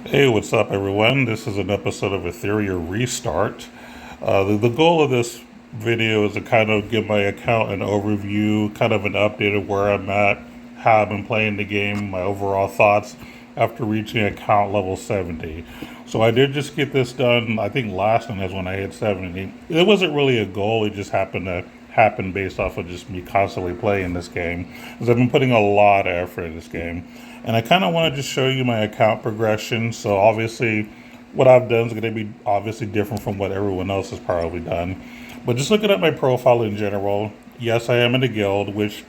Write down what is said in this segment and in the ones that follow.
Hey, what's up, everyone? This is an episode of Etheria Restart. The goal of this video is to kind of give my account an overview, kind of an update of where I'm at, how I've been playing the game, my overall thoughts after reaching account level 70. So I did just get this done. I think last one is when I hit 70. It wasn't really a goal, it just happened to happen based off of just me constantly playing this game, because I've been putting a lot of effort in this game. And I kind of want to just show you my account progression. So obviously, what I've done is going to be obviously different from what everyone else has probably done. But just looking at my profile in general, yes, I am in a guild, which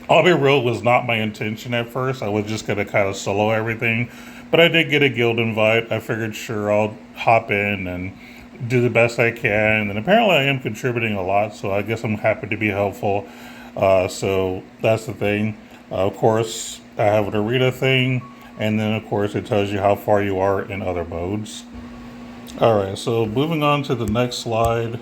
I'll be real was not my intention at first. I was just going to kind of solo everything. But I did get a guild invite. I figured, sure, I'll hop in and do the best I can. And apparently, I am contributing a lot, so I guess I'm happy to be helpful. So that's the thing. Of course, I have an arena thing, and then of course it tells you how far you are in other modes. Alright, so moving on to the next slide.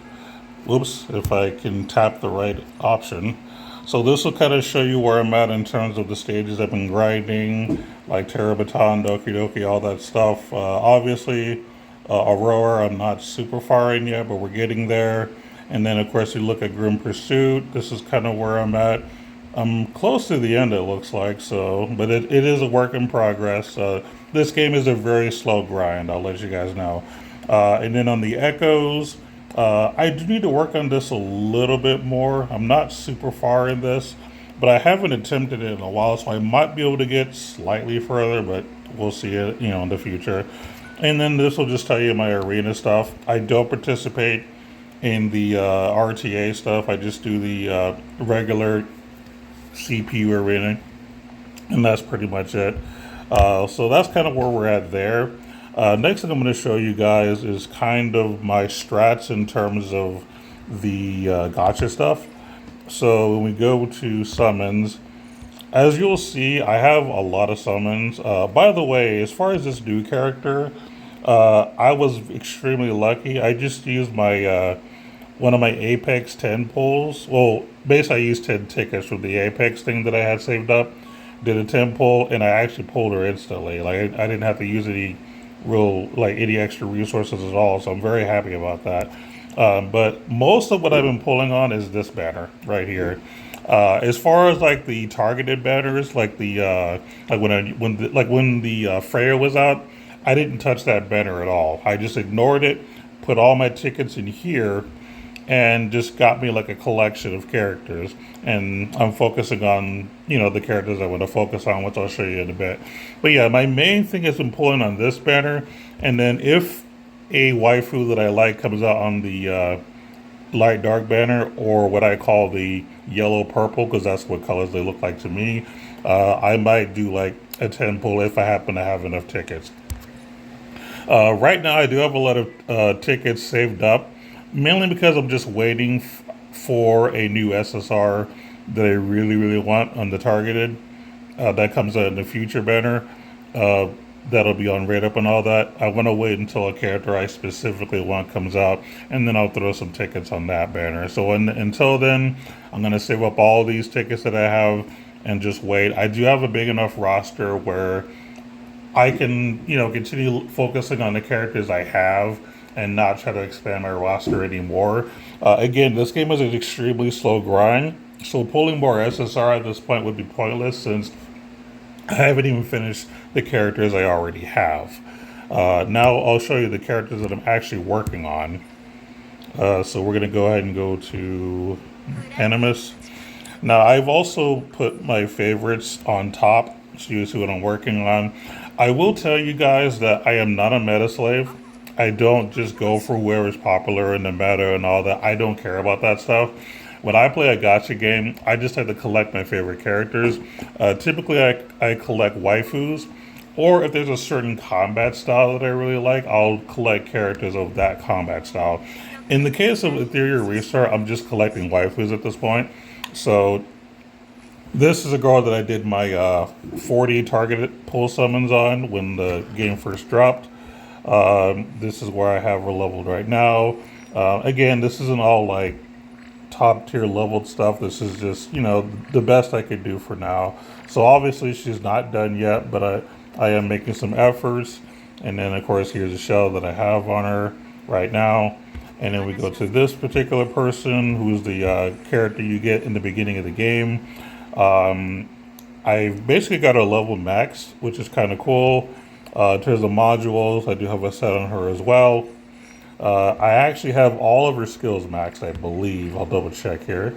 Whoops, if I can tap the right option. So this will kind of show you where I'm at in terms of the stages I've been grinding, like Terrabaton, Doki Doki, all that stuff. Obviously, Aurora, I'm not super far in yet, but we're getting there. And then, of course, you look at Grim Pursuit. This is kind of where I'm at. I'm close to the end, it looks like, so, but it is a work in progress. This game is a very slow grind, I'll let you guys know. And then on the echoes, I do need to work on this a little bit more. I'm not super far in this, but I haven't attempted it in a while, so I might be able to get slightly further, but we'll see it, in the future. And then this will just tell you my arena stuff. I don't participate in the RTA stuff. I just do the regular CPU arena, and that's pretty much it. So that's kind of where we're at there. Next thing I'm going to show you guys is kind of my strats in terms of the gotcha stuff. So when we go to summons, as you'll see, I have a lot of summons. By the way, as far as this new character, I was extremely lucky. I just used my one of my Apex 10 pulls. Well, basically, I used 10 tickets from the Apex thing that I had saved up. Did a 10 pull, and I actually pulled her instantly. Like, I didn't have to use any extra resources at all. So I'm very happy about that. But most of what I've been pulling on is this banner right here. As far as like the targeted banners, like the when the Freya was out, I didn't touch that banner at all. I just ignored it, put all my tickets in here, and just got me like a collection of characters. And I'm focusing on, the characters I want to focus on, which I'll show you in a bit. But yeah, my main thing has been pulling on this banner. And then if a waifu that I like comes out on the light dark banner, or what I call the yellow purple, because that's what colors they look like to me, I might do like a 10 pull if I happen to have enough tickets. Right now, I do have a lot of tickets saved up, mainly because I'm just waiting for a new SSR that I really, really want on the targeted. That comes out in the future banner. Uh, that'll be on Rate Up and all that. I want to wait until a character I specifically want comes out, and then I'll throw some tickets on that banner. So until then, I'm going to save up all these tickets that I have and just wait. I do have a big enough roster where I can, continue focusing on the characters I have and not try to expand my roster anymore. Again, this game is an extremely slow grind, so pulling more SSR at this point would be pointless since I haven't even finished the characters I already have. Now I'll show you the characters that I'm actually working on. So we're going to go ahead and go to Animus. Now I've also put my favorites on top, so you see what I'm working on. I will tell you guys that I am not a meta slave. I don't just go for whoever's popular in the meta and all that. I don't care about that stuff. When I play a gacha game, I just have to collect my favorite characters. Typically, I collect waifus, or if there's a certain combat style that I really like, I'll collect characters of that combat style. In the case of Etheria Restart, I'm just collecting waifus at this point. So this is a girl that I did my 40 targeted pull summons on when the game first dropped. This is where I have her leveled right now. Again, this isn't all like top tier leveled stuff. This is just, the best I could do for now. So obviously she's not done yet, but I am making some efforts. And then, of course, here's a shell that I have on her right now. And then we go to this particular person, who's the character you get in the beginning of the game. I basically got her level max, which is kind of cool. In terms of modules, I do have a set on her as well. I actually have all of her skills maxed, I believe. I'll double check here.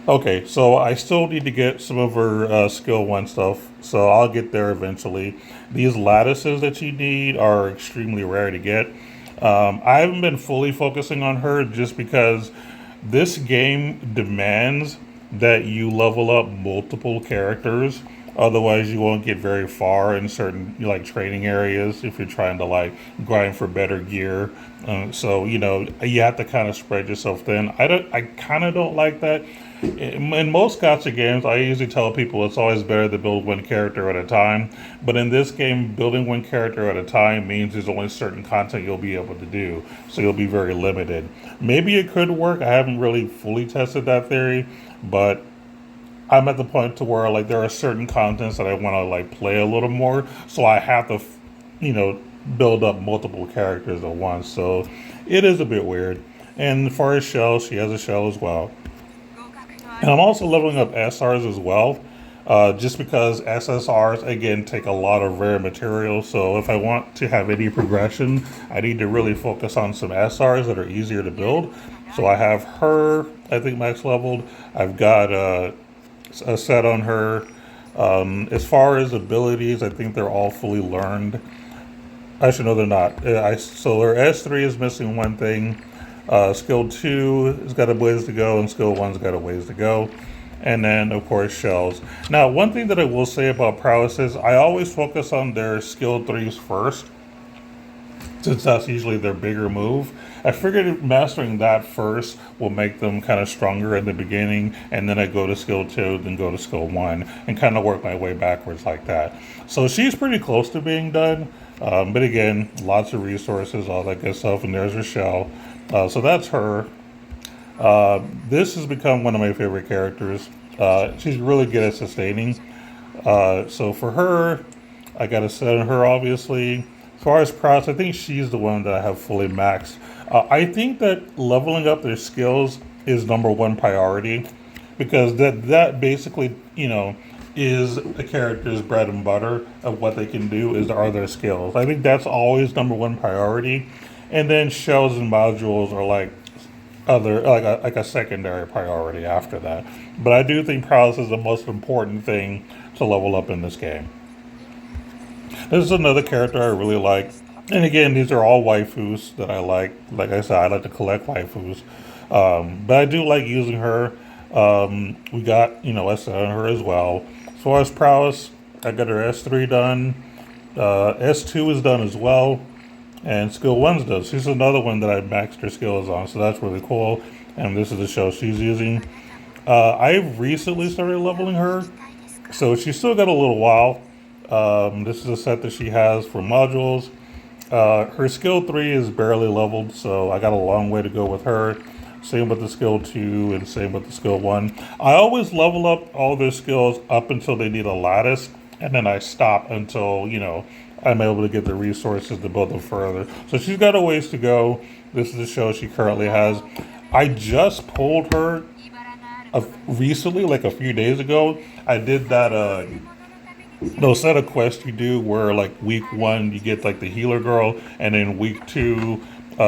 Okay, so I still need to get some of her skill 1 stuff, so I'll get there eventually. These lattices that you need are extremely rare to get. I haven't been fully focusing on her just because this game demands that you level up multiple characters. Otherwise, you won't get very far in certain like training areas if you're trying to like grind for better gear. So you have to kind of spread yourself thin. I kind of don't like that. In most gacha games, I usually tell people it's always better to build one character at a time. But in this game, building one character at a time means there's only certain content you'll be able to do. So you'll be very limited. Maybe it could work. I haven't really fully tested that theory, but I'm at the point to where like there are certain contents that I want to like play a little more. So I have to, build up multiple characters at once. So it is a bit weird. And as far as shells, she has a shell as well. And I'm also leveling up SRs as well, just because SSRs, again, take a lot of rare materials. So if I want to have any progression, I need to really focus on some SRs that are easier to build. So I have her, I think, max leveled. I've got a set on her. As far as abilities, I think they're all fully learned. Actually, no, they're not. So her S3 is missing one thing. Skill 2 has got a ways to go, and skill 1's got a ways to go. And then, of course, shells. Now, one thing that I will say about prowess is I always focus on their skill 3s first, since that's usually their bigger move. I figured mastering that first will make them kind of stronger in the beginning, and then I go to skill 2, then go to skill 1, and kind of work my way backwards like that. So she's pretty close to being done, but again, lots of resources, all that good stuff, and there's her shell. So that's her. This has become one of my favorite characters. She's really good at sustaining. So for her, I got a set on her, obviously. As far as prowess, I think she's the one that I have fully maxed. I think that leveling up their skills is number one priority, because that basically, is a character's bread and butter of what they can do are their skills. I think that's always number one priority. And then shells and modules are like a secondary priority after that. But I do think prowess is the most important thing to level up in this game. This is another character I really like. And again, these are all waifus that I like. Like I said, I like to collect waifus. But I do like using her. We got, S on her as well. As far as prowess, I got her S3 done. S2 is done as well. And skill 1's done. She's another one that I maxed her skills on. So that's really cool. And this is the shell she's using. I recently started leveling her. So she's still got a little while. This is a set that she has for modules. Her skill 3 is barely leveled, so I got a long way to go with her. Same with the skill 2 and same with the skill 1. I always level up all their skills up until they need a lattice, and then I stop until, I'm able to get the resources to build them further. So she's got a ways to go. This is the show she currently has. I just pulled her recently, like a few days ago. I did that set of quests you do where like week 1 you get like the healer girl, and then week 2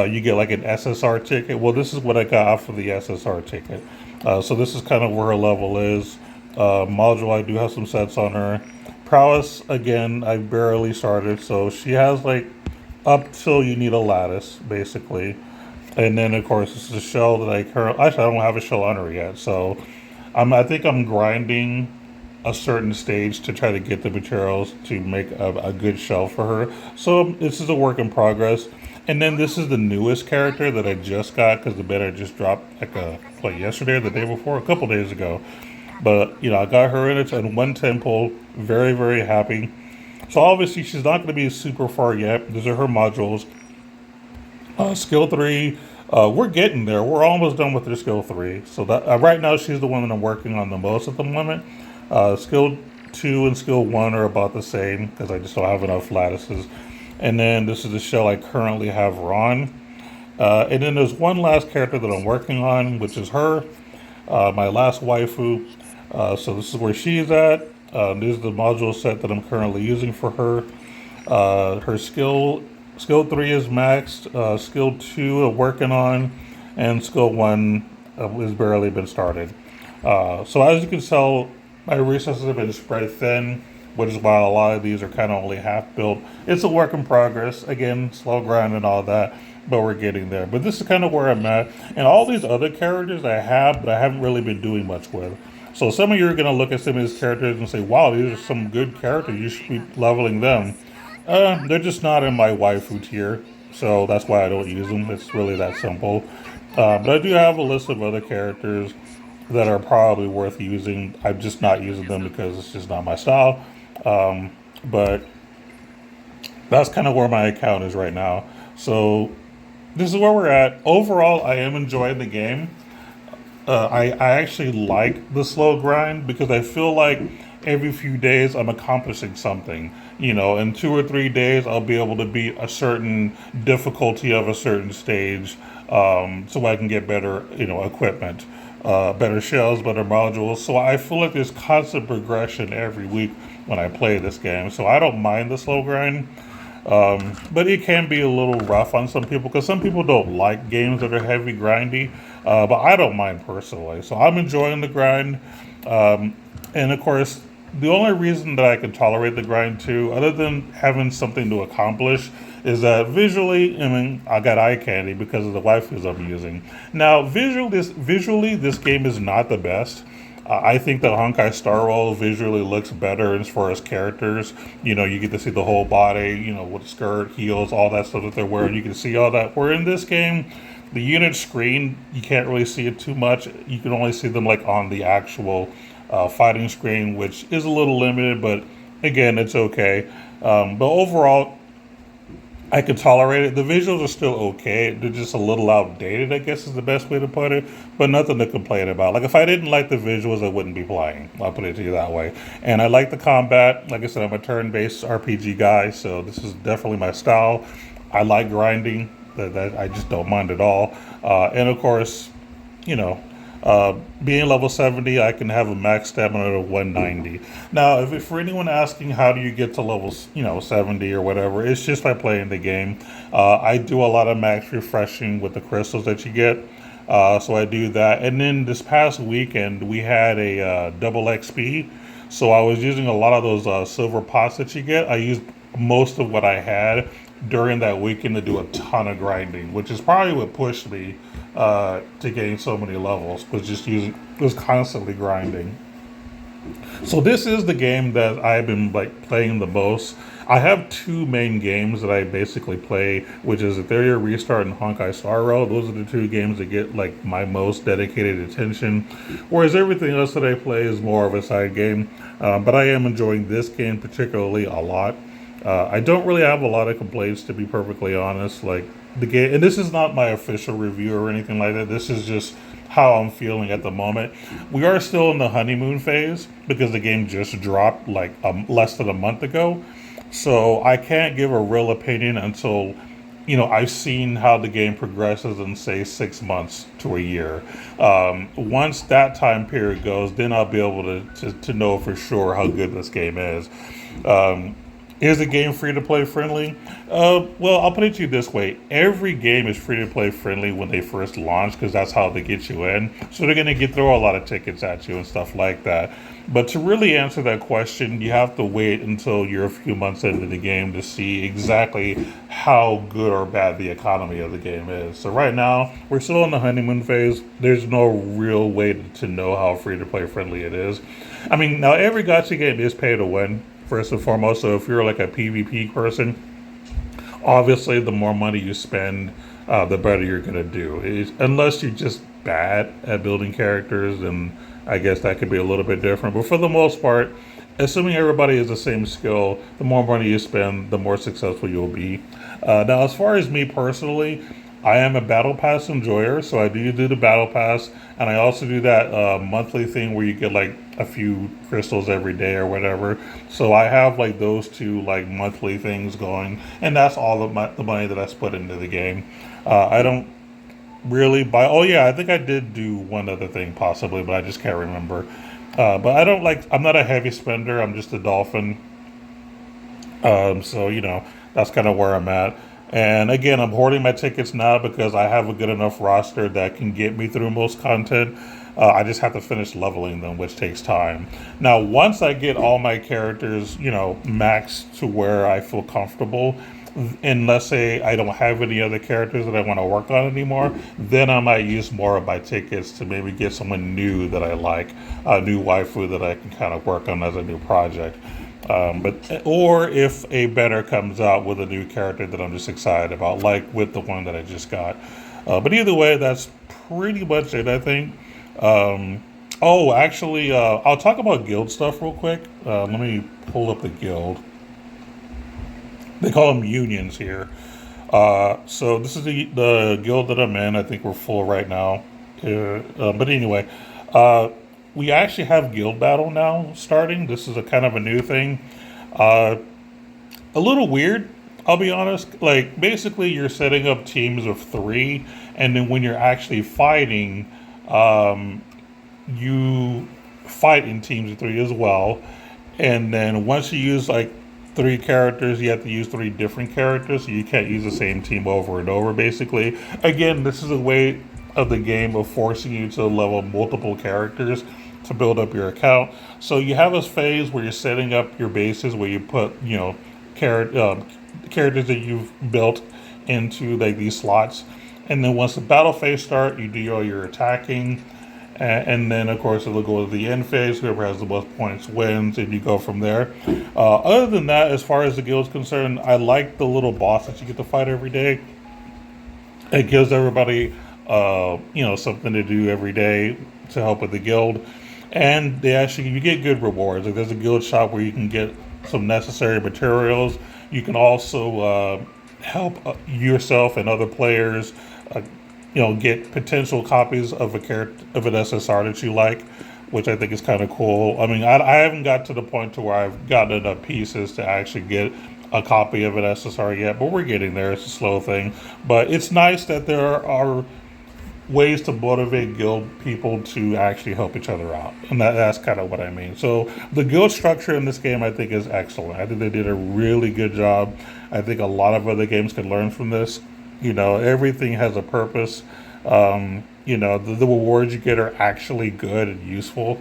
you get like an SSR ticket. Well, this is what I got for the SSR ticket. So this is kind of where her level is. Module, I do have some sets on her. Prowess, again, I barely started, so she has like up till you need a lattice, basically. And then, of course, this is a shell that actually, I don't have a shell on her yet, so I think I'm grinding a certain stage to try to get the materials to make a good shell for her. So this is a work in progress. And then this is the newest character that I just got, because the beta just dropped like yesterday or the day before, a couple days ago. But, I got her in it in one temple. Very, very happy. So obviously she's not going to be super far yet. These are her modules. Skill 3, we're getting there. We're almost done with her skill 3. So that right now she's the one that I'm working on the most at the moment. Skill 2 and skill 1 are about the same because I just don't have enough lattices. And then this is the shell I currently have her on. And then there's one last character that I'm working on, which is her, my last waifu. So this is where she's at. This is the module set that I'm currently using for her. Her skill 3 is maxed. Skill 2 I'm working on, and skill 1 has barely been started. So as you can tell, my resources have been spread thin, which is why a lot of these are kind of only half built. It's a work in progress. Again, slow grind and all that, but we're getting there. But this is kind of where I'm at. And all these other characters I have, but I haven't really been doing much with. So some of you are going to look at some of these characters and say, wow, these are some good characters. You should be leveling them. They're just not in my waifu tier. So that's why I don't use them. It's really that simple. But I do have a list of other characters that are probably worth using. I'm just not using them because it's just not my style. But that's kind of where my account is right now. So this is where we're at. Overall, I am enjoying the game. I actually like the slow grind because I feel like every few days I'm accomplishing something. You know, in 2 or 3 days, I'll be able to beat a certain difficulty of a certain stage, so I can get better, equipment, better shells, better modules. So I feel like there's constant progression every week when I play this game. So I don't mind the slow grind. But it can be a little rough on some people because some people don't like games that are heavy grindy, but I don't mind personally. So I'm enjoying the grind. And of course, the only reason that I can tolerate the grind too, other than having something to accomplish, is that visually, I mean, I got eye candy because of the waifus I'm using. Now, visually, this game is not the best. I think that Honkai Star Rail visually looks better as far as characters. You know, you get to see the whole body, with skirt, heels, all that stuff that they're wearing. You can see all that. Where in this game, the unit screen, you can't really see it too much. You can only see them like on the actual fighting screen, which is a little limited, but again, it's okay. But overall, I can tolerate it. The visuals are still okay. They're just a little outdated, I guess is the best way to put it, but nothing to complain about. Like, if I didn't like the visuals, I wouldn't be playing. I'll put it to you that way. And I like the combat. Like I said, I'm a turn-based RPG guy, so this is definitely my style. I like grinding. That I just don't mind at all. And of course, being level 70, I can have a max stamina of 190. Now, if for anyone asking how do you get to level, 70 or whatever, it's just by playing the game. I do a lot of max refreshing with the crystals that you get. So I do that. And then this past weekend, we had a double XP. So I was using a lot of those silver pots that you get. I used most of what I had during that weekend to do a ton of grinding, which is probably what pushed me to gain so many levels, was constantly grinding. So this is the game that I've been playing the most. I have 2 main games that I basically play, which is Etheria Restart and Honkai Star Rail. Those are the 2 games that get my most dedicated attention, whereas everything else that I play is more of a side game. But I am enjoying this game particularly a lot. I don't really have a lot of complaints, to be perfectly honest. Like, the game, and this is not my official review or anything like that. This is just how I'm feeling at the moment. We are still in the honeymoon phase because the game just dropped less than a month ago. So I can't give a real opinion until, I've seen how the game progresses in, say, 6 months to a year. Once that time period goes, then I'll be able to know for sure how good this game is. Is the game free-to-play friendly? Well, I'll put it to you this way. Every game is free-to-play friendly when they first launch because that's how they get you in. So they're going to throw a lot of tickets at you and stuff like that. But to really answer that question, you have to wait until you're a few months into the game to see exactly how good or bad the economy of the game is. So right now, we're still in the honeymoon phase. There's no real way to know how free-to-play friendly it is. I mean, now every gacha game is pay to win, first and foremost. So if you're like a PvP person, obviously the more money you spend, the better you're going to do. Unless you're just bad at building characters, then I guess that could be a little bit different. But for the most part, assuming everybody has the same skill, the more money you spend, the more successful you'll be. Now, as far as me personally, I am a battle pass enjoyer, so I do the battle pass, and I also do that monthly thing where you get like a few crystals every day or whatever. So I have like those two like monthly things going, and that's all the money that I put into the game. I don't really buy. Oh yeah, I think I did do one other thing possibly, but I just can't remember. But I don't like. I'm not a heavy spender. I'm just a dolphin. So that's kind of where I'm at. And again, I'm hoarding my tickets now because I have a good enough roster that can get me through most content. I just have to finish leveling them, which takes time. Now, once I get all my characters, maxed to where I feel comfortable, and let's say I don't have any other characters that I want to work on anymore, then I might use more of my tickets to maybe get someone new that I like, a new waifu that I can kind of work on as a new project. Or if a better comes out with a new character that I'm just excited about, like with the one that I just got. But either way, that's pretty much it, I think. Actually, I'll talk about guild stuff real quick. Let me pull up the guild. They call them unions here. So this is the guild that I'm in. I think we're full right now. But anyway, we actually have guild battle now starting. This is a kind of a new thing. Uh, a little weird, I'll be honest. Like basically, you're setting up teams of three, and then when you're actually fighting, you fight in teams of three as well. And then once you use like three characters, you have to use three different characters. So you can't use the same team over and over, basically. Again, this is a way of the game of forcing you to level multiple characters to build up your account. So you have this phase where you're setting up your bases where you put, characters that you've built into like these slots. And then once the battle phase starts, you do all your attacking. And then, of course, it'll go to the end phase. Whoever has the most points wins, and you go from there. Other than that, as far as the guild's concerned, I like the little boss that you get to fight every day. It gives everybody, something to do every day to help with the guild. And you get good rewards. Like there's a guild shop where you can get some necessary materials. You can also help yourself and other players get potential copies of an SSR that you like, which I think is kind of cool. I mean, I haven't got to the point to where I've gotten enough pieces to actually get a copy of an SSR yet, but we're getting there. It's a slow thing, but it's nice that there are ways to motivate guild people to actually help each other out, and that's kind of what I mean. So the guild structure in this game, I think, is excellent. I think they did a really good job. I think a lot of other games can learn from this. Everything has a purpose. The rewards you get are actually good and useful.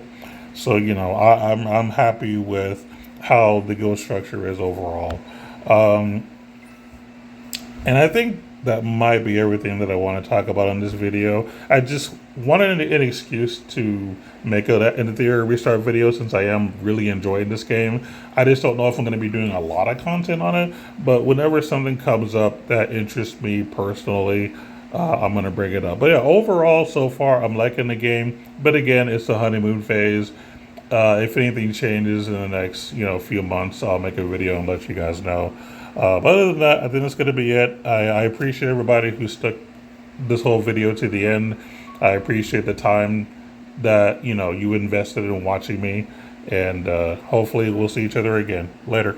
So, I'm happy with how the guild structure is overall. And I think that might be everything that I want to talk about in this video. I just wanted an excuse to make an Etheria Restart video since I am really enjoying this game. I just don't know if I'm going to be doing a lot of content on it, but whenever something comes up that interests me personally, I'm going to bring it up. But yeah, overall, so far, I'm liking the game. But again, it's the honeymoon phase. If anything changes in the next, few months, I'll make a video and let you guys know. But other than that, I think that's going to be it. I appreciate everybody who stuck this whole video to the end. I appreciate the time that, you invested in watching me. And hopefully we'll see each other again. Later.